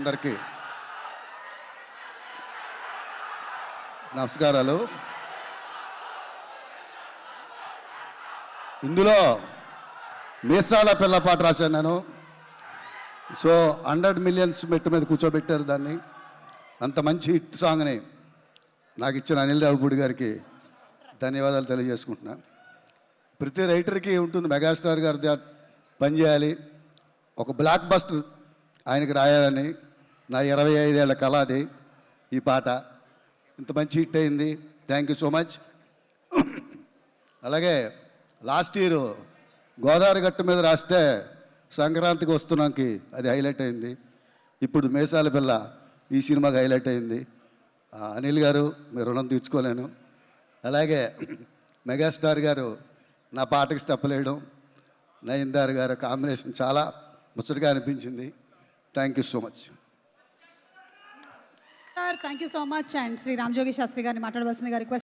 అందరికీ నమస్కారాలు. ఇందులో మీసాల పిల్ల పాట రాశాను నేను. సో 100 మిలియన్స్ మెట్టు మీద కూర్చోబెట్టారు దాన్ని. అంత మంచి హిట్ సాంగ్ని నాకు ఇచ్చిన అనిల్ రావుపూడి గారికి ధన్యవాదాలు తెలియజేసుకుంటున్నా. ప్రతి రైటర్కి ఉంటుంది, మెగాస్టార్ గారి పని చేయాలి, ఒక బ్లాక్ బస్టర్ ఆయనకి రాయాలని. నా 25 ఏళ్ల కళ అది. ఈ పాట ఇంత మంచి హిట్ అయింది. Thank you so much. అలాగే లాస్ట్ ఇయర్ గోదావరి గట్టు మీద రాస్తే సంక్రాంతికి వస్తున్నాకి అది హైలైట్ అయింది. ఇప్పుడు మేసాల పిల్ల ఈ సినిమాకి హైలైట్ అయింది. అనిల్ గారు, మీరు రుణం తీర్చుకోలేను. అలాగే మెగాస్టార్ గారు నా పాటకి స్టెప్ వేయడం, నయన్దార్ గారు కాంబినేషన్ చాలా ముచ్చటగా అనిపించింది. Thank you so much. Thank you so much. And Shri Ramajogi Sastry గారిని మాట్లాడవలసిందిగా రిక్వెస్ట్